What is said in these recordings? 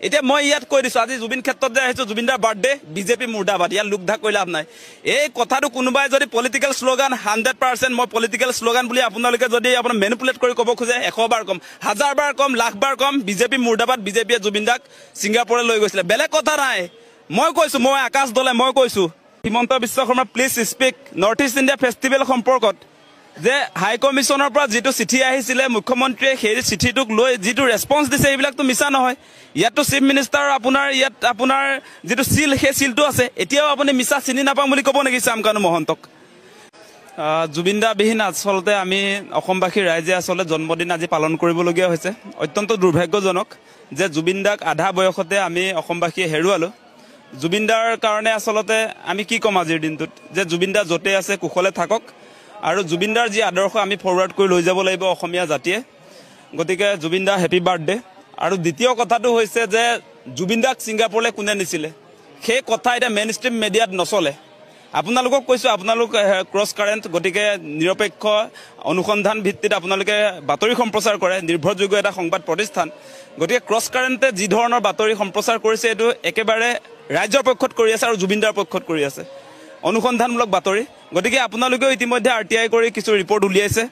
এতিয়া মই ইয়াত কৈ দিছোঁ আজি জুবিন ক্ষেত্ৰত যে আহিছোঁ জুবিনদাৰ বাৰ্থডে বিজেপি মুৰ্দাবাদ ইয়াত লোক ধাক কৰি লাভ নাই এই কথাটো কোনোবাই যদি পলিটিকেল শ্লোগান 100% মই পলিটিকেল শ্লোগান বুলি আপোনালোকে যদি আপোনাৰ মেনিপুলেট কৰি ক'ব খোজে 100 বাৰ কম 1000 বাৰ কম লাখ বাৰ কম বিজেপি মুৰ্দাবাদ বিজেপিয়ে জুবিনদাক ছিংগাপুৰলৈ লৈ গৈছিলে বেলেগ কথা নাই মই কৈছোঁ মই আকাশ দলে মই কৈছোঁ Himanta Biswa Sarma please speak North East India festival সম্পৰ্কত যে হাই কমিশনৰ পৰা যেটো চিঠি আহিছিলে মুখ্যমন্ত্ৰীয়ে সেই চিঠিটোক লৈ যেটো ৰেসপন্স দিছে এইবিলাকতো মিছা নহয় ইয়াতো চিফ মিনিষ্টাৰ আপোনাৰ যেটো সিল সেই সিলটো আছে এতিয়াও আপুনি মিছা চিনি নাপাম বুলি ক'ব নেকি শ্যামকানু মহন্তক জুবিনদা বিহীন আসলতে আমি অসমবাসী ৰাইজে আসলে জন্মদিন আজি পালন কৰিবলগীয়া হৈছে অত্যন্ত দুৰ্ভাগ্যজনক যে জুবিনদাক আধা বয়সতে আমি অসমবাসীয়ে হেৰুৱালো জুবিনদাৰ কাৰণে আসলতে আমি কি কম আজিৰ দিনটোত যে জুবিনদা যতে আছে কুশলে থাকক আৰু জুবিনদাৰ যি আদৰ্শ আমি ফৰৱাৰ্ড কৰি লৈ যাব লাগিব অসমীয়া জাতিয়ে গতিকে জুবিনদা হেপী বাৰ্থডে আৰু দ্বিতীয় কথাটো হৈছে যে জুবিনদাক ছিংগাপুৰলৈ কোনে নিছিলে সেই কথা এটা মেইনষ্ট্ৰীম মিডিয়াত নচলে আপোনালোকক কৈছোঁ আপোনালোক ক্ৰছ কাৰেণ্ট গতিকে নিৰপেক্ষ অনুসন্ধান ভিত্তিত আপোনালোকে বাতৰি সম্প্ৰচাৰ কৰে নিৰ্ভৰযোগ্য এটা সংবাদ প্ৰতিষ্ঠান গতিকে ক্ৰছ কাৰেণ্টে যি ধৰণৰ বাতৰি সম্প্ৰচাৰ কৰিছে এইটো একেবাৰে ৰাজ্যৰ পক্ষত কৰি আছে আৰু জুবিনদাৰ পক্ষত কৰি আছে অনুসন্ধানমূলক বাতৰি গতিকে আপোনালোকেও ইতিমধ্যে আৰটিআই কৰি কিছু ৰিপৰ্ট উলিয়াইছে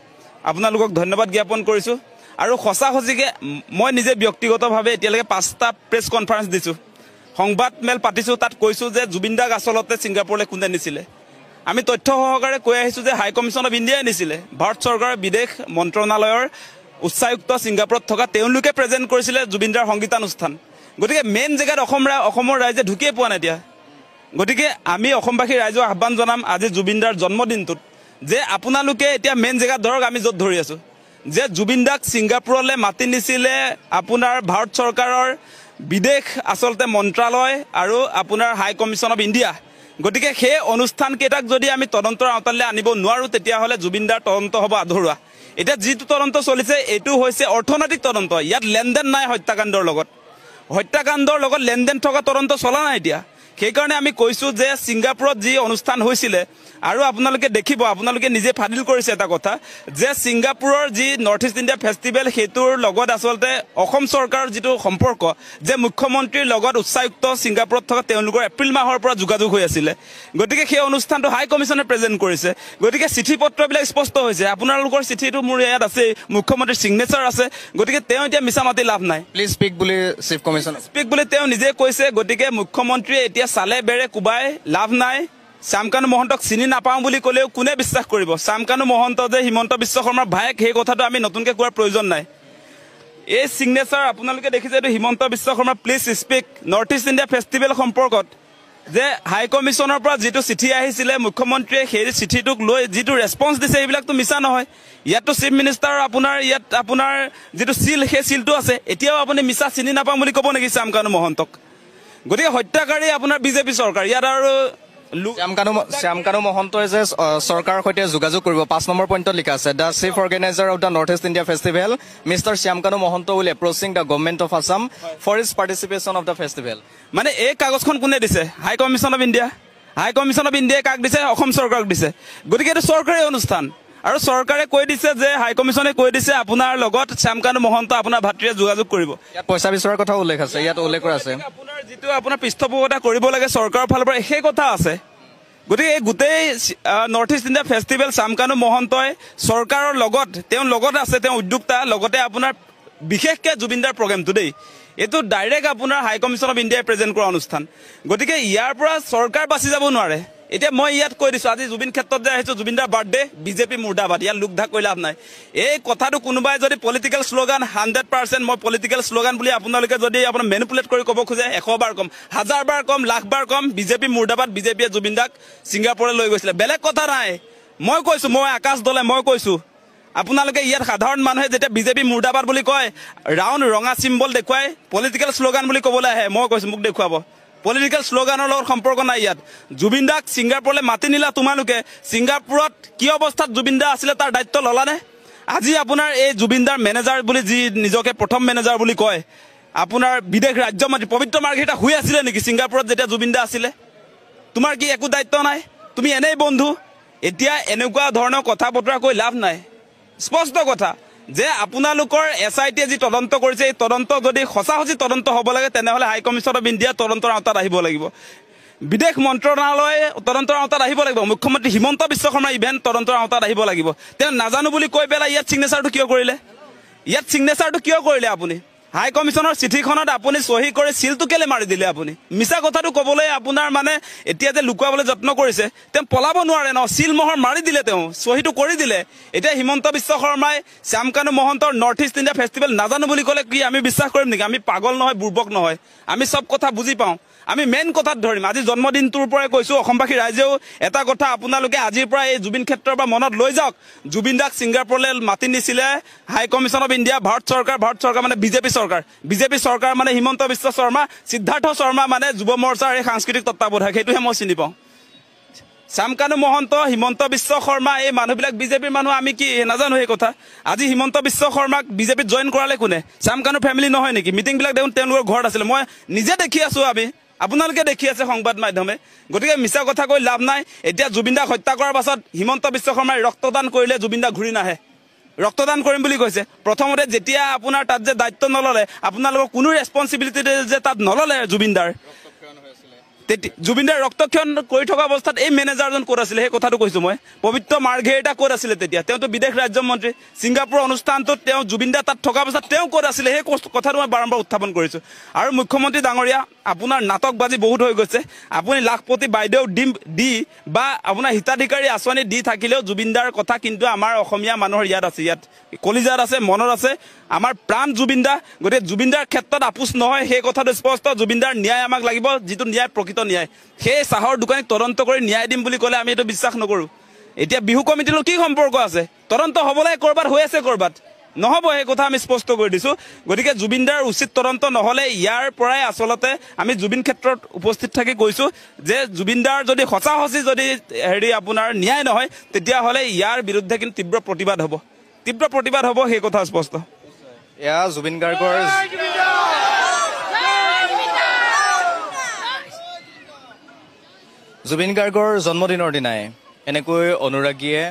আপোনালোকক ধন্যবাদ জ্ঞাপন কৰিছোঁ আৰু সঁচা সঁচিকে মই নিজে ব্যক্তিগতভাৱে এতিয়ালৈকে 5টা প্ৰেছ কনফাৰেন্স দিছোঁ সংবাদ মেল পাতিছোঁ তাত কৈছোঁ যে জুবিনদাক আসলতে ছিংগাপুৰলৈ কোনে নিছিলে আমি তথ্য সহকাৰে কৈ আহিছোঁ যে হাই কমিশ্যন অফ ইণ্ডিয়াই নিছিলে ভাৰত চৰকাৰৰ বিদেশ মন্ত্ৰণালয়ৰ উচ্চায়ুক্ত ছিংগাপুৰত থকা তেওঁলোকে প্ৰেজেণ্ট কৰিছিলে জুবিনদাৰ সংগীতানুষ্ঠান গতিকে মেইন জেগাত অসমৰ ৰাইজে ঢুকিয়ে পোৱা নাই এতিয়া গতিকে আমি অসমবাসী ৰাইজক আহ্বান জনাম আজি জুবিনদাৰ জন্মদিনটোত যে আপোনালোকে এতিয়া মেইন জেগাত ধৰক আমি য'ত ধৰি আছোঁ যে জুবিনদাক ছিংগাপুৰলৈ মাতি নিছিলে আপোনাৰ ভাৰত চৰকাৰৰ বিদেশ আসলতে মন্ত্ৰালয় আৰু আপোনাৰ হাই কমিশ্যন অফ ইণ্ডিয়া গতিকে সেই অনুষ্ঠানকেইটাক যদি আমি তদন্তৰ আওতালৈ আনিব নোৱাৰোঁ তেতিয়াহ'লে জুবিনদাৰ তদন্ত হ'ব আধৰুৱা এতিয়া যিটো তদন্ত চলিছে এইটো হৈছে অৰ্থনৈতিক তদন্ত ইয়াত লেনদেন নাই হত্যাকাণ্ডৰ লগত লেনদেন থকা তদন্ত চলা নাই এতিয়া সেইকাৰণে আমি কৈছোঁ যে ছিংগাপুৰত যি অনুষ্ঠান হৈছিলে আৰু আপোনালোকে দেখিব আপোনালোকে নিজে ফাদিল কৰিছে এটা কথা যে ছিংগাপুৰৰ যি নৰ্থ ইষ্ট ইণ্ডিয়া ফেষ্টিভেল সেইটোৰ লগত আসলতে অসম চৰকাৰৰ যিটো সম্পৰ্ক যে মুখ্যমন্ত্ৰীৰ লগত উচ্চায়ুক্ত ছিংগাপুৰত থকা তেওঁলোকৰ এপ্ৰিল মাহৰ পৰা যোগাযোগ হৈ আছিলে গতিকে সেই অনুষ্ঠানটো হাই কমিশ্যনে প্ৰেজেণ্ট কৰিছে গতিকে চিঠি পত্ৰবিলাক স্পষ্ট হৈছে আপোনালোকৰ চিঠিটো মোৰ ইয়াত আছে মুখ্যমন্ত্ৰীৰ ছিগনেচাৰ আছে গতিকে তেওঁ এতিয়া মিছা মাতি লাভ নাই প্লিজ স্পিক বুলি চিফ কমিশ্যনাৰ স্পিক বুলি তেওঁ নিজে কৈছে গতিকে মুখ্যমন্ত্ৰীয়ে এতিয়া চালে বেৰে কোবাই লাভ নাই শ্যামকানু মহন্তক চিনি নাপাওঁ বুলি ক'লেও কোনে বিশ্বাস কৰিব শ্যামকানু মহন্ত যে হিমন্ত বিশ্ব শৰ্মাৰ ভায়েক সেই কথাটো আমি নতুনকৈ কোৱাৰ প্ৰয়োজন নাই এই ছিগনেচাৰ আপোনালোকে দেখিছে এইটো Himanta Biswa Sarma please speak North East India festival সম্পৰ্কত যে হাই কমিশ্যনৰ পৰা যেটো চিঠি আহিছিলে মুখ্যমন্ত্ৰীয়ে সেই চিঠিটোক লৈ যেটো ৰেসপন্স দিছে এইবিলাকতো মিছা নহয় ইয়াতো চিফ মিনিষ্টাৰ আপোনাৰ যেটো সিল সেই সিলটো আছে এতিয়াও আপুনি মিছা চিনি নাপাম বুলি ক'ব নেকি শ্যামকানু মহন্তক গতিকে হত্যাকাৰী আপোনাৰ বিজেপি চৰকাৰ ইয়াত আৰু শ্যামকানু মহন্তই যে চৰকাৰৰ সৈতে যোগাযোগ কৰিব 5 নম্বৰ পইণ্টত লিখা আছে the chief organiser of the North East India festival mister Shyamkanu Mahanta will approaching the government of Assam for its participation of the festival মানে এই কাগজখন কোনে দিছে হাই কমিশ্যন অফ ইণ্ডিয়াই কাক দিছে অসম চৰকাৰক দিছে গতিকে এইটো চৰকাৰী অনুষ্ঠান আৰু চৰকাৰে কৈ দিছে যে হাই কমিশ্যনে কৈ দিছে আপোনাৰ লগত শ্যামকানু মহন্ত আপোনাৰ ভাতৃয়ে যোগাযোগ কৰিব ইয়াত পইচা বিচৰাৰ কথা উল্লেখ আছে ইয়াত উল্লেখ কৰা আছে আপোনাৰ যেটো আপোনাৰ পৃষ্ঠপোষকতা কৰিব লাগে চৰকাৰৰ ফালৰ পৰা সেই কথা আছে গতিকে এই গোটেই north East India festival Shyamkanu মহন্তই চৰকাৰৰ লগত তেওঁ লগত আছে তেওঁ উদ্যোক্তা লগতে আপোনাৰ বিশেষকৈ জুবিনদাৰ প্ৰগ্ৰেমটো দেই এইটো ডাইৰেক্ট আপোনাৰ হাই কমিশ্যন অফ ইণ্ডিয়াই প্ৰেজেণ্ট কৰা অনুষ্ঠান গতিকে ইয়াৰ পৰা চৰকাৰ বাচি যাব নোৱাৰে এতিয়া মই ইয়াত কৈ দিছোঁ আজি জুবিন ক্ষেত্ৰত যে আহিছোঁ জুবিনদাৰ বাৰ্থডে বিজেপি মুৰ্দাবাদ ইয়াত লোক ধাক কৰি লাভ নাই এই কথাটো কোনোবাই যদি পলিটিকেল শ্লোগান 100% মই পলিটিকেল শ্লোগান বুলি আপোনালোকে যদি আপোনাৰ মেনিপুলেট কৰি ক'ব খোজে 100 বাৰ কম 1000 বাৰ কম লাখ বাৰ কম বিজেপি মুৰ্দাবাদ বিজেপিয়ে জুবিনদাক ছিংগাপুৰলৈ লৈ গৈছিলে বেলেগ কথা নাই মই কৈছোঁ মই আকাশ দলে মই কৈছোঁ আপোনালোকে ইয়াত সাধাৰণ মানুহে যেতিয়া বিজেপি মুৰ্দাবাদ বুলি কয় ৰাউণ্ড ৰঙা চিম্বল দেখুৱাই পলিটিকেল শ্লোগান বুলি ক'বলৈ আহে মই কৈছোঁ মোক দেখুৱাব পলিটিকেল শ্লোগানৰ লগত সম্পৰ্ক নাই ইয়াত জুবিনদাক ছিংগাপুৰলৈ মাতি নিলা তোমালোকে ছিংগাপুৰত কি অৱস্থাত জুবিনদা আছিলে তাৰ দায়িত্ব ল'লানে আজি আপোনাৰ এই জুবিনদাৰ মেনেজাৰ বুলি যি নিজকে প্ৰথম মেনেজাৰ বুলি কয় আপোনাৰ বিদেশ ৰাজ্যমন্ত্ৰী পবিত্ৰ মাৰ্ঘেৰিটা শুই আছিলে নেকি ছিংগাপুৰত যেতিয়া জুবিনদা আছিলে তোমাৰ কি একো দায়িত্ব নাই তুমি এনেই বন্ধু এতিয়া এনেকুৱা ধৰণৰ কথা বতৰা কৈ লাভ নাই স্পষ্ট কথা যে আপোনালোকৰ SIT যি তদন্ত কৰিছে এই তদন্ত যদি সঁচা তদন্ত হ'ব লাগে তেনেহ'লে হাই কমিশ্যন অফ ইণ্ডিয়া তদন্তৰ আওতাত আহিব লাগিব বিদেশ মন্ত্ৰণালয় তদন্তৰ আওতাত আহিব লাগিব মুখ্যমন্ত্ৰী হিমন্ত বিশ্ব শৰ্মা ইভেন তদন্তৰ আওতাত আহিব লাগিব তেওঁ নাজানো বুলি কৈ পেলাই ইয়াত সিগনেচাৰটো কিয় কৰিলে আপুনি হাই কমিশ্যনৰ চিঠিখনত আপুনি সহি কৰি সিলটো কেলে মাৰি দিলে আপুনি মিছা কথাটো ক'বলৈ আপোনাৰ মানে এতিয়া যে লুকুৱাবলৈ যত্ন কৰিছে তেওঁ পলাব নোৱাৰে ন সিল মোহৰ মাৰি দিলে তেওঁ সহিটো কৰি দিলে এতিয়া হিমন্ত বিশ্ব শৰ্মাই শ্যামকানু মহন্তৰ নৰ্থ ইষ্ট ইণ্ডিয়া ফেষ্টিভেল নাজানো বুলি ক'লে কি আমি বিশ্বাস কৰিম নেকি আমি পাগল নহয় বুৰ্বক নহয় আমি সব কথা বুজি পাওঁ আমি মেইন কথাত ধৰিম আজি জন্মদিনটোৰ পৰাই কৈছো অসমবাসী ৰাইজেও এটা কথা আপোনালোকে আজিৰ পৰা এই জুবিন ক্ষেত্ৰৰ পৰা মনত লৈ যাওক জুবিন দাক ছিংগাপুৰলৈ মাতি নিছিলে হাই কমিশ্যন অফ ইণ্ডিয়া ভাৰত চৰকাৰ মানে বিজেপি চৰকাৰ মানে হিমন্ত বিশ্ব শৰ্মা সিদ্ধাৰ্থ শৰ্মা মানে যুৱ মৰ্চাৰ এই সাংস্কৃতিক তত্ত্বাৱধায়ক সেইটোহে মই চিনি পাওঁ শ্যামকানু মহন্ত হিমন্ত বিশ্ব শৰ্মা এই মানুহবিলাক বিজেপিৰ মানুহ আমি কি নাজানো এই কথা আজি হিমন্ত বিশ্ব শৰ্মাক বিজেপিত জইন কৰালে কোনে শ্যামকানু ফেমিলি নহয় নেকি মিটিংবিলাক দেখোন তেওঁলোকৰ ঘৰত আছিলে মই নিজে দেখি আছো আমি আপোনালোকে দেখি আছে সংবাদ মাধ্যমে গতিকে মিছা কথা কৈ লাভ নাই এতিয়া জুবিন দাক হত্যা কৰাৰ পাছত হিমন্ত বিশ্ব শৰ্মাই ৰক্তদান কৰিলে জুবিন দা ঘূৰি নাহে ৰক্তদান কৰিম বুলি কৈছে প্ৰথমতে যেতিয়া আপোনাৰ তাত যে দায়িত্ব নললে আপোনালোকৰ কোনো ৰেছপন্সিবিলিটি যে তাত নললে জুবিনদাৰ ৰক্তক্ষৰণ কৰি থকা অৱস্থাত এই মেনেজাৰজন ক'ত আছিলে সেই কথাটো কৈছো মই পবিত্ৰ মাৰ্ঘেৰিটা ক'ত আছিলে তেতিয়া তেওঁতো বিদেশ ৰাজ্য মন্ত্ৰী ছিংগাপুৰ অনুষ্ঠানটোত তেওঁ জুবিনদা তাত থকা অৱস্থাত তেওঁ ক'ত আছিলে সেই কথাটো মই বাৰম্বাৰ উত্থাপন কৰিছো আৰু মুখ্যমন্ত্ৰী ডাঙৰীয়া আপোনাৰ নাটকবাজি বহুত হৈ গৈছে আপুনি লাখপতি বাইদেউ দি বা আপোনাৰ হিতাধিকাৰী আঁচনি দি থাকিলেও জুবিনদাৰ কথা কিন্তু আমাৰ অসমীয়া মানুহৰ ইয়াত কলিজাত আছে মনত আছে আমাৰ প্ৰাণ জুবিনদা গতিকে জুবিনদাৰ ক্ষেত্ৰত আপোচ নহয় সেই কথাটো স্পষ্ট জুবিনদাৰ ন্যায় আমাক লাগিব যিটো ন্যায় প্ৰকৃত ন্যায় সেই চাহৰ দোকানীক তদন্ত কৰি ন্যায় দিম বুলি ক'লে আমি এইটো বিশ্বাস নকৰো এতিয়া বিহু কমিটিৰ কি সম্পৰ্ক আছে তদন্ত হ'বলৈ কৰবাত হৈ আছে কৰবাত নহব এই কথা আমি স্পষ্ট কৰি দিছো গতিকে জুবিনদাৰ উচিত তদন্ত নহলে ইয়াৰ পৰাই আচলতে আমি জুবিন ক্ষেত্ৰত উপস্থিত থাকি কৈছো যে জুবিনদাৰ যদি সঁচা যদি আপোনাৰ ন্যায় নহয় তেতিয়াহ'লে ইয়াৰ বিৰুদ্ধে কিন্তু তীব্ৰ প্ৰতিবাদ হ'ব সেই কথা স্পষ্ট এয়া জুবিন গাৰ্গৰ জন্মদিনৰ দিনাই এনেকৈ অনুৰাগীয়ে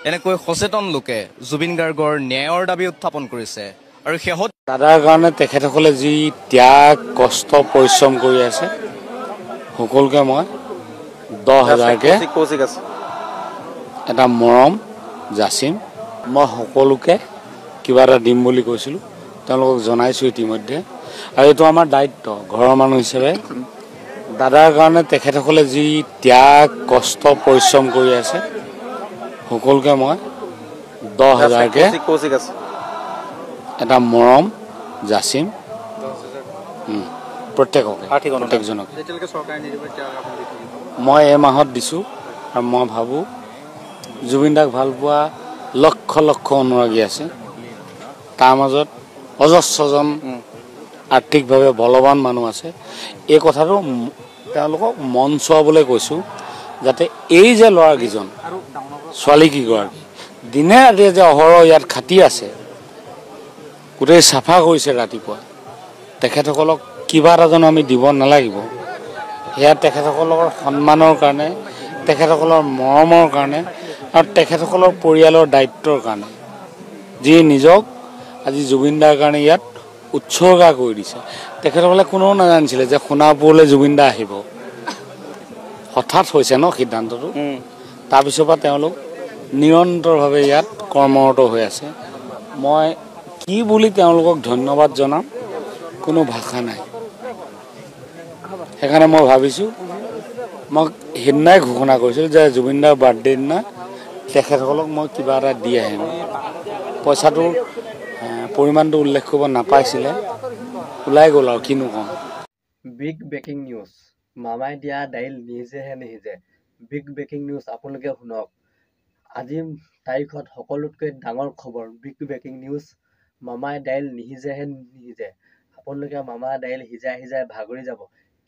এনেকৈ সচেতন লোকে জুবিন গাৰ্গৰ ন্যায়ৰ দাবী উত্থাপন কৰিছে আৰু শেহত দাদাৰ কাৰণে তেখেতসকলে যি ত্যাগ কষ্ট পৰিশ্ৰম কৰি আছে সকলোকে মই 10,000কে এটা মৰম যাচিম মই সকলোকে কিবা এটা দিম বুলি কৈছিলো তেওঁলোকক জনাইছো ইতিমধ্যে আৰু এইটো আমাৰ দায়িত্ব ঘৰৰ মানুহ হিচাপে দাদাৰ কাৰণে তেখেতসকলে যি ত্যাগ কষ্ট পৰিশ্ৰম কৰি আছে সকলোকে মই 10,000কে এটা মৰম যাচিম প্ৰত্যেকজনক মই এই মাহত দিছো আৰু মই ভাবো জুবিন দাক ভাল পোৱা লক্ষ লক্ষ অনুৰাগী আছে তাৰ মাজত অজস্ৰজন আৰ্থিকভাৱে বলৱান মানুহ আছে এই কথাটো তেওঁলোকক মন চুৱাবলৈ কৈছো যাতে এই যে ল'ৰাকেইজন ছোৱালী কেইগৰাকী দিনে ৰাতিয়ে যে অহৰহ ইয়াত খাটি আছে গোটেই চাফা কৰিছে ৰাতিপুৱা তেখেতসকলক কিবা এটা যেন আমি দিব নালাগিব সেয়া তেখেতসকলৰ সন্মানৰ কাৰণে তেখেতসকলৰ মৰমৰ কাৰণে আৰু তেখেতসকলৰ পৰিয়ালৰ দায়িত্বৰ কাৰণে যি নিজক আজি জুবিন দাৰ কাৰণে ইয়াত উৎসৰ্গা কৰি দিছে তেখেতসকলে কোনেও নাজানিছিলে যে সোণাপুৰলৈ জুবিন দা আহিব হঠাৎ হৈছে ন সিদ্ধান্তটো তাৰপিছৰ পৰা তেওঁলোক নিৰন্তৰভাৱে ইয়াত কৰ্মৰত হৈ আছে মই কি বুলি তেওঁলোকক ধন্যবাদ জনাম কোনো ভাষা নাই সেইকাৰণে মই ভাবিছো মই সেইদিনাই ঘোষণা কৰিছিলোঁ যে জুবিন দাৰ বাৰ্থডে দিনা তেখেতসকলক মই কিবা এটা দি আহিম পইচাটোৰ পৰিমাণটো উল্লেখ কৰিব নাপাইছিলে ওলাই গ'ল আৰু কিনো কম বিগ ব্ৰেকিং নিউজ মামাই দিয়া দাইল নিহিজেহে নিহিজে বিগ ব্ৰেকিং নিউজ আপোনালোকে শুনক আজি তাৰিখত সকলোতকৈ ডাঙৰ খবৰ বিগ ব্ৰেকিং নিউজ মামাই দাইল নিহিজেহে নিহিজে আপোনালোকে মামা দাইল সিজাই ভাগৰি যাব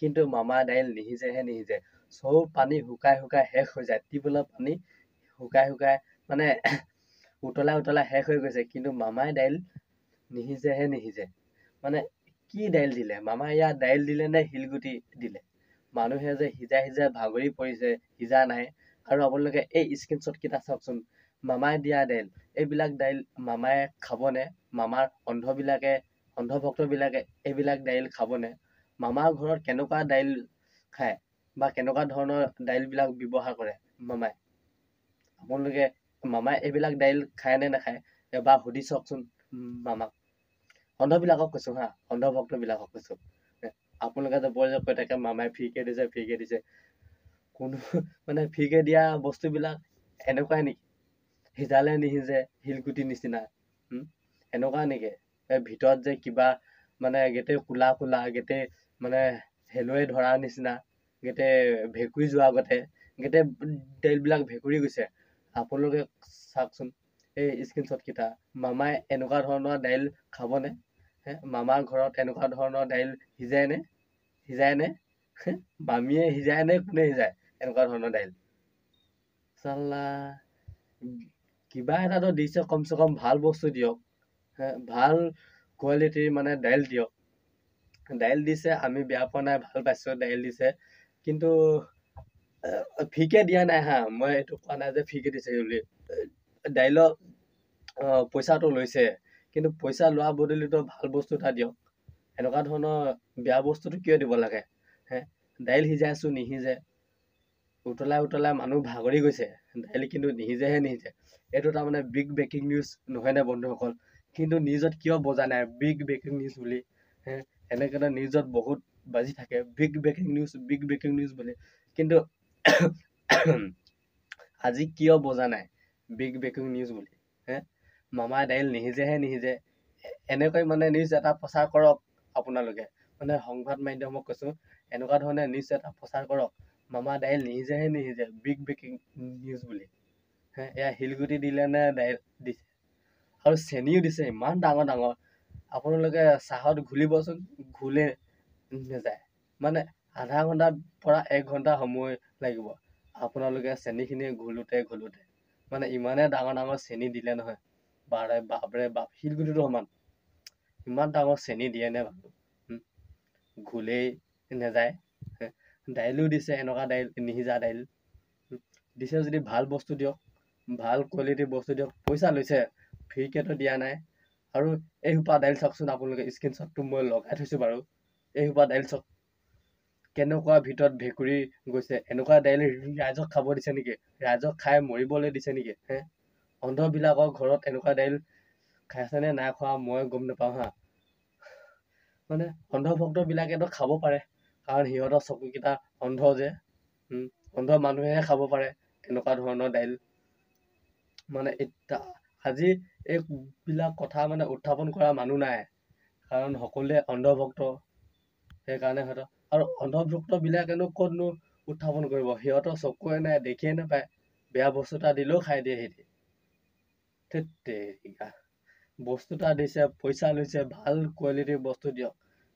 কিন্তু মামা দাইল নিহিজেহে নিহিজে চৌ পানী শুকাই শেষ হৈ যায় টিউবৱেলৰ পানী শুকাই মানে উতলাই শেষ হৈ গৈছে কিন্তু মামাই দাইল নিহিজেহে নিহিজে মানে কি দাইল দিলে মামাই ইয়াত দাইল দিলে নে শিলগুটি দিলে মানুহে যে সিজাই ভাগৰি পৰিছে সিজা নাই আৰু আপোনালোকে এই স্ক্ৰীনশ্বট কেইটা চাওকচোন মামাই দিয়া দাইল, এইবিলাক দাইল মামাই খাবনে? মামাৰ অন্ধভক্তবিলাকে এইবিলাক দাইল খাবনে? মামাৰ ঘৰত কেনেকুৱা দাইল খায় বা কেনেকুৱা ধৰণৰ দাইলবিলাক ব্যৱহাৰ কৰে মামাই? আপোনালোকে মামাই এইবিলাক দাইল খায় নে নাখায় এবাৰ সুধি চাওকচোন মামাক। অন্ধবিলাকক কৈছো হা, অন্ধভক্তবিলাকক কৈছো। আপোনালোকে যে কৈ থাকে মামাই ফ্ৰীকে দিছে, কোনো মানে ফ্ৰীকে দিয়া বস্তুবিলাক এনেকুৱাই নেকি? সিজালে নিসিজে শিলগুটি নিচিনা, এনেকুৱা নেকি? ভিতৰত যে কিবা মানে গোটেই কোলা গোটেই মানে হেলুৱে ধৰা নিচিনা, গোটেই ভেঁকুৰি যোৱা আগতে গোটেই দাইলবিলাক ভেঁকুৰি গৈছে। আপোনালোকে চাওকচোন এই স্ক্ৰীনশ্বট কেইটা, মামাই এনেকুৱা ধৰণৰ দাইল খাবনে? মামাৰ ঘৰত এনেকুৱা ধৰণৰ দাইল সিজায় নে? মামীয়ে সিজায় নে কোনে সিজায় এনেকুৱা ধৰণৰ দাইল? চাল্লা, কিবা এটাতো দিছে, কমচে কম ভাল বস্তু দিয়ক, ভাল কোৱালিটিৰ মানে দাইল দিয়ক। দাইল দিছে, আমি বেয়া পোৱা নাই, ভাল পাইছো দাইল দিছে, কিন্তু ফ্ৰীকে দিয়া নাই হা, মই এইটো কোৱা নাই যে ফ্ৰীকে দিছে বুলি। দাইলৰ পইচাটো লৈছে, কিন্তু পইচা লোৱা বদলিতো ভাল বস্তু এটা দিয়ক। এনেকুৱা ধৰণৰ বেয়া বস্তুটো কিয় দিব লাগে? দাইল সিজাইছো নিসিজে, উতলাই মানুহ ভাগৰি গৈছে, দাইল কিন্তু নিসিজে। এইটো তাৰমানে বিগ ব্ৰেকিং নিউজ নহয়নে বন্ধুসকল? কিন্তু নিউজত কিয় বজা নাই বিগ ব্ৰেকিং নিউজ বুলি? এনেকৈ নিউজত বহুত বাজি থাকে বিগ ব্ৰেকিং নিউজ বুলি, কিন্তু আজি কিয় বজা নাই বিগ ব্ৰেকিং নিউজ বুলি? মামাই দাইল নিসিজে। এনেকৈ মানে নিউজ এটা প্ৰচাৰ কৰক আপোনালোকে, মানে সংবাদ মাধ্যমক কৈছো, এনেকুৱা ধৰণে নিউজ এটা প্ৰচাৰ কৰক, মামা দাইল নিসিজে বিগ ব্ৰেকিং নিউজ বুলি। এয়া শিলগুটি দিলে নে দাইল দিছে? আৰু চেনিও দিছে ইমান ডাঙৰ। আপোনালোকে চাহত ঘুলিবচোন, ঘুলে নেযায়, মানে আধা ঘণ্টাৰ পৰা 1 ঘণ্টা সময় লাগিব আপোনালোকে চেনিখিনি ঘুলোতে, মানে ইমানে ডাঙৰ চেনি দিলে নহয়। বাপৰে বাপ, শিলগুটিটো সমান ইমান ডাঙৰ চেনি দিয়ে নে বাৰু? ঘুলেই নেযায়। দাইলো দিছে, এনেকুৱা দাইল নিসিজা দাইল দিছে যদি ভাল বস্তু দিয়ক, ভাল কোৱালিটিৰ বস্তু দিয়ক। পইচা লৈছে, ফ্ৰীকেতো দিয়া নাই। আৰু এই সোপা দাইল চাওকচোন আপোনালোকে, স্ক্ৰীনশ্বটটো মই লগাই থৈছো বাৰু। এই সোপা দাইল চাওক কেনেকুৱা ভিতৰত ভেঁকুৰি গৈছে। এনেকুৱা দাইল ৰাইজক খাব দিছে নেকি? ৰাইজক খাই মৰিবলৈ দিছে নেকি? অন্ধবিলাকৰ ঘৰত এনেকুৱা দাইল খাইছে নে নাই খোৱা মই গম নাপাওঁ হা। মানে অন্ধভক্তবিলাকেতো খাব পাৰে, কাৰণ সিহঁতৰ চকুকেইটা অন্ধ যে, অন্ধ মানুহেহে খাব পাৰে এনেকুৱা ধৰণৰ দাইল। মানে আজি এইবিলাক কথা মানে উত্থাপন কৰা মানুহ নাই, কাৰণ সকলোৱে অন্ধভক্ত, সেইকাৰণে সিহঁতৰ। আৰু অন্ধভক্তবিলাকেনো ক'তনো উত্থাপন কৰিব? সিহঁতৰ চকুৱে নাই, দেখিয়ে নাপায়, বেয়া বস্তু এটা দিলেও খাই দিয়ে সিহঁতি। তেৰিকা, বস্তু এটা দিছে, পইচা লৈছে, ভাল কোৱালিটিৰ বস্তু দিয়ক।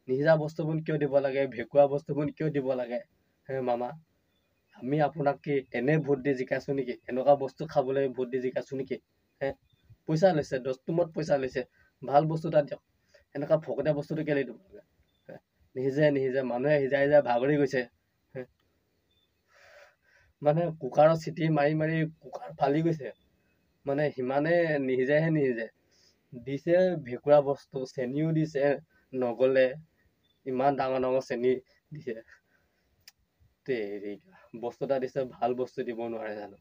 নিসিজা বস্তুবোৰ কিয় দিব লাগে? ভেঁকুৰা বস্তুবোৰ কিয় দিব লাগে? মামা, আমি আপোনাক কি এনে ভোট দি জিকাইছো নেকি? এনেকুৱা বস্তু খাবলৈ ভোট দি জিকাইছো নেকি? পইচা লৈছে, 10 তুমত পইচা লৈছে, ভাল বস্তু এটা দিয়ক। এনেকুৱা ফকতীয়া বস্তুটো কেলে দিব লাগে? নিসিজে, মানুহে সিজাই ভাগৰি গৈছে। মানে কুকাৰত চিটি মাৰি কুকাৰ ফালি গৈছে, মানে সিমানে নিসিজে। দিছে ভেঁকুৰা বস্তু, চেনিও দিছে নগলে, ইমান ডাঙৰ চেনি দিছে। তেৰিকা, বস্তু এটা দিছে, ভাল বস্তু দিব নোৱাৰে জানো?